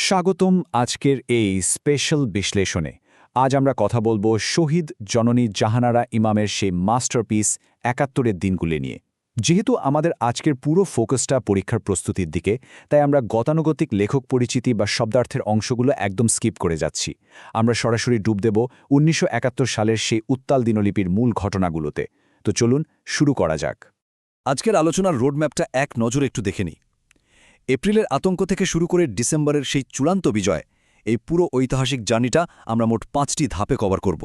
স্বাগতম আজকের এই স্পেশাল বিশ্লেষণে। আজ আমরা কথা বলবো শহীদ জননী জাহানারা ইমামের সেই মাস্টারপিস ৭১-এর দিনগুলি নিয়ে। যেহেতু আমাদের আজকের পুরো ফোকাসটা পরীক্ষার প্রস্তুতির দিকে, তাই আমরা গতানুগতিক লেখক পরিচিতি বা শব্দার্থের অংশগুলো একদম স্কিপ করে যাচ্ছি। আমরা সরাসরি ডুব দেব ১৯৭১ সালের সেই উত্তাল দিনলিপির মূল ঘটনাগুলোতে। তো চলুন শুরু করা যাক। আজকের আলোচনার রোডম্যাপটা এক নজরে একটু দেখে নিই। এপ্রিলের আতঙ্ক থেকে শুরু করে ডিসেম্বরের সেই চূড়ান্ত বিজয়, এই পুরো ঐতিহাসিক জার্নিটা আমরা মোট ৫টি ধাপে কভার করব।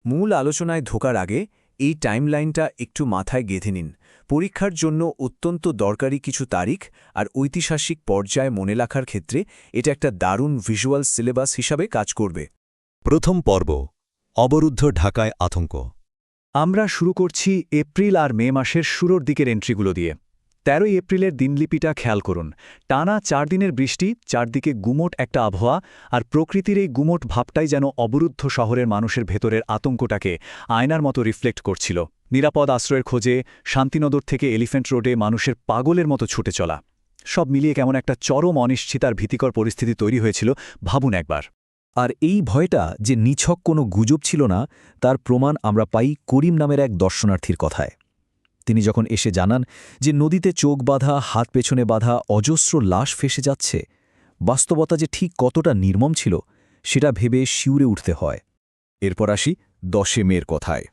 মূল আলোচনায় ঢোকার আগে এই টাইমলাইনটা একটু মাথায় গেঁথে নিন। পরীক্ষার জন্য অত্যন্ত দরকারি কিছু তারিখ আর ঐতিহাসিক পর্যায়ে মনে রাখার ক্ষেত্রে এটা একটা দারুণ ভিজুয়াল সিলেবাস হিসাবে কাজ করবে। প্রথম পর্ব, অবরুদ্ধ ঢাকায় আতঙ্ক। আমরা শুরু করছি এপ্রিল আর মে মাসের শুরুর দিকের এন্ট্রিগুলো দিয়ে। ১৩ এপ্রিলের দিনলিপিটা খেয়াল করুন। টানা ৪ দিনের বৃষ্টি, চারদিকে গুমোট একটা আবহাওয়া, আর প্রকৃতির এই গুমোট ভাবটাই যেন অবরুদ্ধ শহরের মানুষের ভেতরের আতঙ্কটাকে আয়নার মতো রিফ্লেক্ট করছিল। নিরাপদ আশ্রয়ের খোঁজে শান্তিনগর থেকে এলিফ্যান্ট রোডে মানুষের পাগলের মতো ছুটে চলা, সব মিলিয়ে কেমন একটা চরম অনিশ্চিতার ভীতিকর পরিস্থিতি তৈরি হয়েছিল, ভাবুন একবার। আর এই ভয়টা যে নিছক কোনো গুজব ছিল না, তার প্রমাণ আমরা পাই করিম নামের এক দর্শনার্থীর কথায়। তিনি যখন এসে জানান যে নদীতে চোখ বাঁধা, হাত পেছনে বাঁধা অজস্র লাশ ফেসে যাচ্ছে, বাস্তবতা যে ঠিক কতটা নির্মম ছিল সেটা ভেবে শিউরে উঠতে হয়। এরপর আসি ১০ মের কথায়।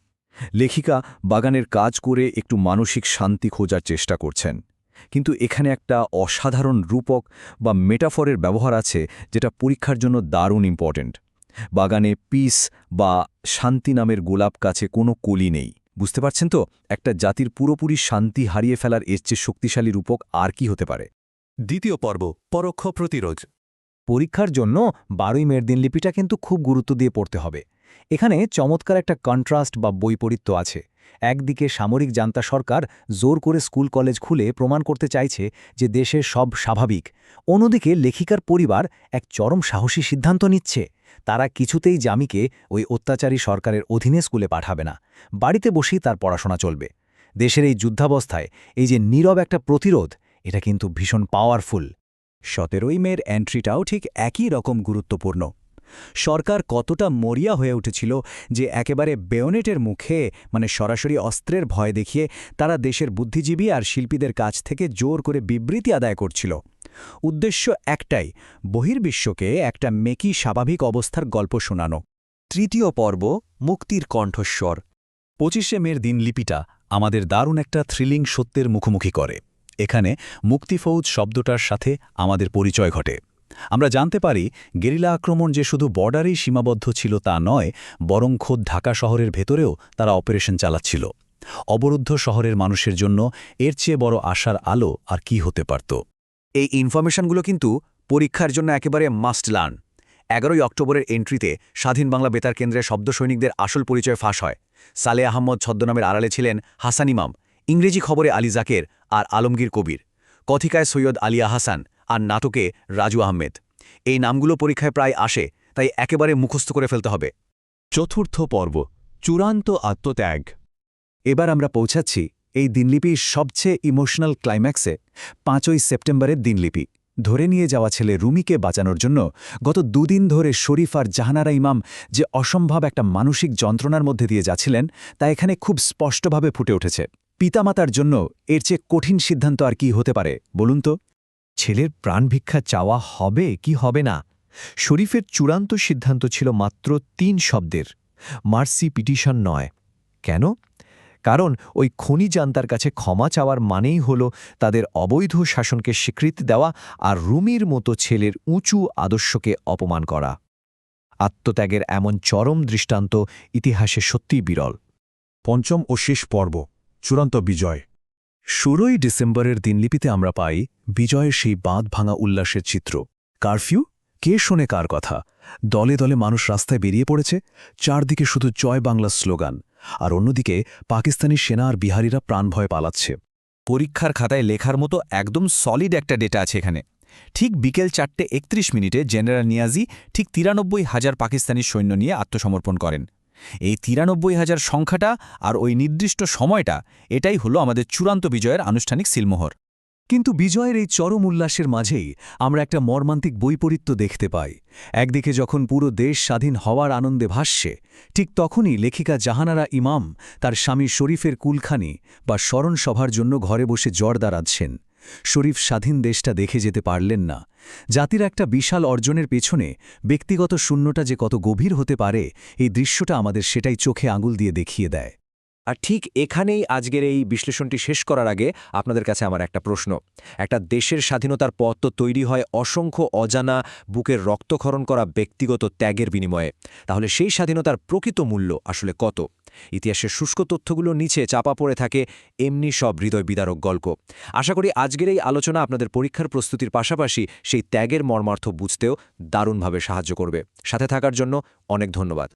লেখিকা বাগানের কাজ করে একটু মানসিক শান্তি খোঁজার চেষ্টা করছেন, কিন্তু এখানে একটা অসাধারণ রূপক বা মেটাফরের ব্যবহার আছে যেটা পরীক্ষার জন্য দারুণ ইম্পর্ট্যান্ট। বাগানে পিস বা শান্তি নামের গোলাপ কাছে কোনো কলি নেই। বুঝতে পারছেন তো, একটা জাতির পুরোপুরি শান্তি হারিয়ে ফেলার এর চেয়ে শক্তিশালী রূপক আর কি হতে পারে। দ্বিতীয় পর্ব, পরোক্ষ প্রতিরোধ। পরীক্ষার জন্য ১২ মের দিনলিপিটা কিন্তু খুব গুরুত্ব দিয়ে পড়তে হবে। এখানে চমৎকার একটা কন্ট্রাস্ট বা বৈপরীত্য আছে। একদিকে সামরিক জান্তা সরকার জোর করে স্কুল কলেজ খুলে প্রমাণ করতে চাইছে যে দেশের সব স্বাভাবিক, অন্যদিকে লেখিকার পরিবার এক চরম সাহসী সিদ্ধান্ত নিচ্ছে। তারা কিছুতেই জামিকে ওই অত্যাচারী সরকারের অধীনে স্কুলে পাঠাবে না, বাড়িতে বসেই তার পড়াশোনা চলবে। দেশের এই যুদ্ধাবস্থায় এই যে নীরব একটা প্রতিরোধ, এটা কিন্তু ভীষণ পাওয়ারফুল। ১৭ মের এন্ট্রিটাও ঠিক একই রকম গুরুত্বপূর্ণ। সরকার কতটা মরিয়া হয়ে উঠেছিল যে একেবারে বেয়োনেটের মুখে, মানে সরাসরি অস্ত্রের ভয় দেখিয়ে, তারা দেশের বুদ্ধিজীবী আর শিল্পীদের কাছ থেকে জোর করে বিবৃতি আদায় করছিল। উদ্দেশ্য একটাই, বহির্বিশ্বকে একটা মেকি স্বাভাবিক অবস্থার গল্প শোনানো। তৃতীয় পর্ব, মুক্তির কণ্ঠস্বর। ২৫ মের দিনলিপিটা আমাদের দারুণ একটা থ্রিলিং সত্যের মুখোমুখি করে। এখানে মুক্তিফৌজ শব্দটার সাথে আমাদের পরিচয় ঘটে। আমরা জানতে পারি গেরিলা আক্রমণ যে শুধু বর্ডারেই সীমাবদ্ধ ছিল তা নয়, বরং খোদ ঢাকা শহরের ভেতরেও তারা অপারেশন চালাচ্ছিল। অবরুদ্ধ শহরের মানুষের জন্য এর চেয়ে বড় আশার আলো আর কি হতে পারত। এই ইনফরমেশনগুলো কিন্তু পরীক্ষার জন্য একেবারে মাস্ট লার্ন। ১১ অক্টোবরের এন্ট্রিতে স্বাধীন বাংলা বেতার কেন্দ্রের শব্দ সৈনিকদের আসল পরিচয় ফাঁস হয়। সালে আহমদ ছদ্মনামের আড়ালে ছিলেন হাসান ইমাম, ইংরেজি খবরে আলী জাকের আর আলমগীর কবির, কথিকায় সৈয়দ আলী আহসান আর নাটকে রাজু আহমেদ। এই নামগুলো পরীক্ষায় প্রায় আসে, তাই একেবারে মুখস্থ করে ফেলতে হবে। চতুর্থ পর্ব, চূড়ান্ত আত্মত্যাগ। এবার আমরা পৌঁছাচ্ছি এই দিনলিপির সবচেয়ে ইমোশনাল ক্লাইম্যাক্সে। ৫ই সেপ্টেম্বরের দিনলিপি। ধরে নিয়ে যাওয়া ছেলে রুমিকে বাঁচানোর জন্য গত দুদিন ধরে শরীফ আর জাহানারা ইমাম যে অসম্ভব একটা মানসিক যন্ত্রণার মধ্যে দিয়ে যাচ্ছিলেন, তা এখানে খুব স্পষ্টভাবে ফুটে উঠেছে। পিতামাতার জন্য এর চেয়ে কঠিন সিদ্ধান্ত আর কি হতে পারে বলুন তো? ছেলের প্রাণভিক্ষা চাওয়া হবে কি হবে না? শরীফের চূড়ান্ত সিদ্ধান্ত ছিল মাত্র ৩ শব্দের, মার্সি পিটিশন নয়। কেন? কারণ ওই খনি জান্তার কাছে ক্ষমা চাওয়ার মানেই হল তাদের অবৈধ শাসনকে স্বীকৃতি দেওয়া আর রুমির মতো ছেলের উঁচু আদর্শকে অপমান করা। আত্মত্যাগের এমন চরম দৃষ্টান্ত ইতিহাসে সত্যিই বিরল। পঞ্চম ও শেষ পর্ব, চূড়ান্ত বিজয়। ১৬ই ডিসেম্বরের দিনলিপিতে আমরা পাই বিজয়ের সেই বাঁধ ভাঙা উল্লাসের চিত্র। কারফিউ, কে শোনে কার কথা? দলে দলে মানুষ রাস্তায় বেরিয়ে পড়েছে, চারদিকে শুধু জয় বাংলা স্লোগান, আর অন্যদিকে পাকিস্তানি সেনা আর বিহারিরা প্রাণভয়ে পালাচ্ছে। পরীক্ষার খাতায় লেখার মতো একদম সলিড একটা ডেটা আছে এখানে। ঠিক বিকেল ৪:৩১ জেনারেল নিয়াজি ঠিক ৯৩,০০০ পাকিস্তানি সৈন্য নিয়ে আত্মসমর্পণ করেন। এই ৯৩,০০০ সংখ্যাটা আর ওই নির্দিষ্ট সময়টা, এটাই হলো আমাদের চূড়ান্ত বিজয়ের আনুষ্ঠানিক সিলমোহর। কিন্তু বিজয়ের এই চরম উল্লাসের মাঝেই আমরা একটা মর্মান্তিক বৈপরীত্য দেখতে পাই। একদিকে যখন পুরো দেশ স্বাধীন হওয়ার আনন্দে ভাসছে, ঠিক তখনই লেখিকা জাহানারা ইমাম তার স্বামী শরীফের কুলখানি বা স্মরণসভার জন্য ঘরে বসে জ্বর দাঁড়াচ্ছেন। শরীফ স্বাধীন দেশটা দেখে যেতে পারলেন না। জাতির একটা বিশাল অর্জনের পেছনে ব্যক্তিগত শূন্যতা যে কত গভীর হতে পারে, এই দৃশ্যটা আমাদের সেটাই চোখে আঙুল দিয়ে দেখিয়ে দেয়। আর ঠিক এখানেই আজকের এই বিশ্লেষণটি শেষ করার আগে আপনাদের কাছে আমার একটা প্রশ্ন। একটা দেশের স্বাধীনতার পথ তো তৈরি হয় অসংখ্য অজানা, বুকের রক্তক্ষরণ করা ব্যক্তিগত ত্যাগের বিনিময়ে। তাহলে সেই স্বাধীনতার প্রকৃত মূল্য আসলে কত? ইতিহাসের শুষ্ক তথ্যগুলো নিচে চাপা পড়ে থাকে এমনি সব হৃদয় বিদারক গল্প। আশা করি আজকের এই আলোচনা আপনাদের পরীক্ষার প্রস্তুতির পাশাপাশি সেই ত্যাগের মর্মার্থ বুঝতেও দারুণভাবে সাহায্য করবে। সাথে থাকার জন্য অনেক ধন্যবাদ।